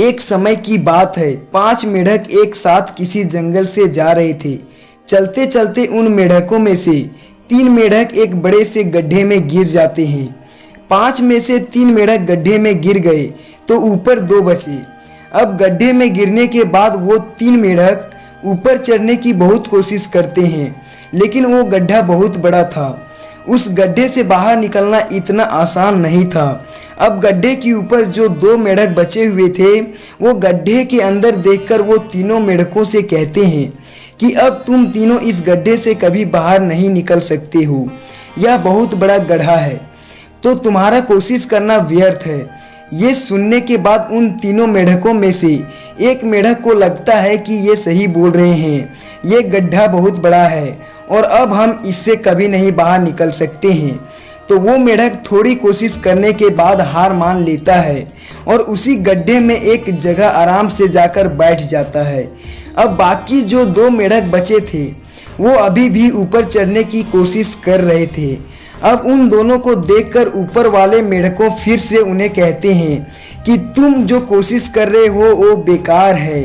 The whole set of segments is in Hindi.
एक समय की बात है, 5 मेढक एक साथ किसी जंगल से जा रहे थे। चलते चलते उन मेढकों में से 3 मेढक एक बड़े से गड्ढे में गिर जाते हैं। 5 में से 3 मेढक गड्ढे में गिर गए तो ऊपर 2 बचे। अब गड्ढे में गिरने के बाद वो 3 मेढक ऊपर चढ़ने की बहुत कोशिश करते हैं, लेकिन वो गड्ढा बहुत बड़ा था। उस गड्ढे से बाहर निकलना इतना आसान नहीं था। अब गड्ढे के ऊपर जो 2 मेढक बचे हुए थे, वो गड्ढे के अंदर देखकर वो तीनों मेढकों से कहते हैं कि अब तुम तीनों इस गड्ढे से कभी बाहर नहीं निकल सकते हो। यह बहुत बड़ा गड्ढा है, तो तुम्हारा कोशिश करना व्यर्थ है। ये सुनने के बाद उन तीनों मेढकों में से एक मेढक को लगता है कि ये सही बोल रहे हैं, ये गड्ढा बहुत बड़ा है और अब हम इससे कभी नहीं बाहर निकल सकते हैं। तो वो मेढक थोड़ी कोशिश करने के बाद हार मान लेता है और उसी गड्ढे में एक जगह आराम से जाकर बैठ जाता है। अब बाकी जो 2 मेढक बचे थे, वो अभी भी ऊपर चढ़ने की कोशिश कर रहे थे। अब उन दोनों को देखकर ऊपर वाले मेढकों फिर से उन्हें कहते हैं कि तुम जो कोशिश कर रहे हो वो बेकार है।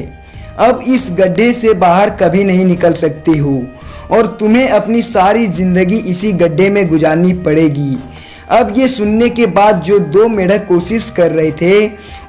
अब इस गड्ढे से बाहर कभी नहीं निकल सकते हो और तुम्हें अपनी सारी जिंदगी इसी गड्ढे में गुजारनी पड़ेगी। अब ये सुनने के बाद जो 2 मेढक कोशिश कर रहे थे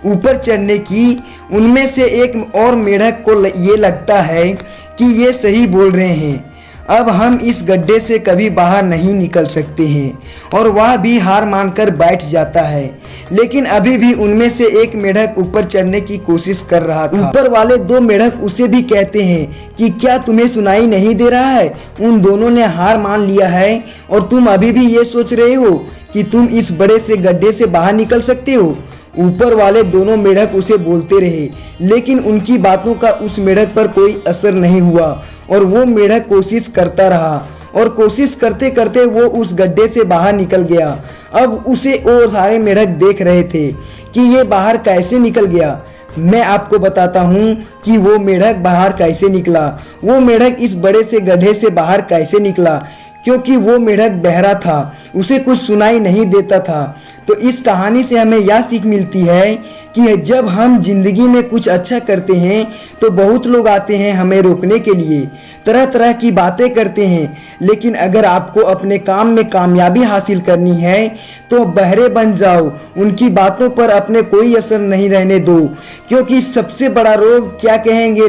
ऊपर चढ़ने की, उनमें से एक और मेढक को ये लगता है कि ये सही बोल रहे हैं, अब हम इस गड्ढे से कभी बाहर नहीं निकल सकते हैं और वह भी हार मानकर बैठ जाता है। लेकिन अभी भी उनमें से एक मेढक ऊपर चढ़ने की कोशिश कर रहा था। ऊपर वाले 2 मेढक उसे भी कहते हैं कि क्या तुम्हें सुनाई नहीं दे रहा है, उन दोनों ने हार मान लिया है और तुम अभी भी ये सोच रहे हो कि तुम इस बड़े से गड्ढे से बाहर निकल सकते हो। ऊपर वाले दोनों मेढक उसे बोलते रहे, लेकिन उनकी बातों का उस मेढक पर कोई असर नहीं हुआ और वो मेढक कोशिश करता रहा और कोशिश करते करते वो उस गड्ढे से बाहर निकल गया। अब उसे वो सारे मेढक देख रहे थे कि ये बाहर कैसे निकल गया। मैं आपको बताता हूँ कि वो मेढक बाहर कैसे निकला। वो मेढक इस बड़े से गड्ढे से बाहर कैसे निकला, क्योंकि वो मेढक बहरा था, उसे कुछ सुनाई नहीं देता था। तो इस कहानी से हमें यह सीख मिलती है कि जब हम जिंदगी में कुछ अच्छा करते हैं तो बहुत लोग आते हैं हमें रोकने के लिए, तरह तरह की बातें करते हैं। लेकिन अगर आपको अपने काम में कामयाबी हासिल करनी है तो बहरे बन जाओ, उनकी बातों पर अपने कोई असर नहीं रहने दो। क्योंकि सबसे बड़ा रोग क्या कहेंगे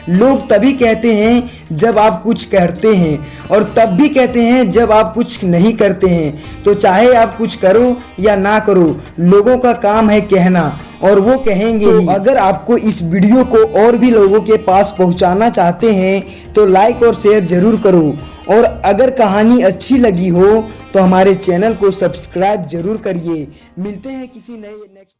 लोग तभी कहते हैं जब आप कुछ करते हैं और तब भी कहते हैं जब आप कुछ नहीं करते हैं। तो चाहे आप कुछ करो या ना करो, लोगों का काम है कहना और वो कहेंगे। तो अगर आपको इस वीडियो को और भी लोगों के पास पहुंचाना चाहते हैं तो लाइक और शेयर जरूर करो और अगर कहानी अच्छी लगी हो तो हमारे चैनल को सब्सक्राइब जरूर करिए। मिलते हैं किसी नए नेक्स्ट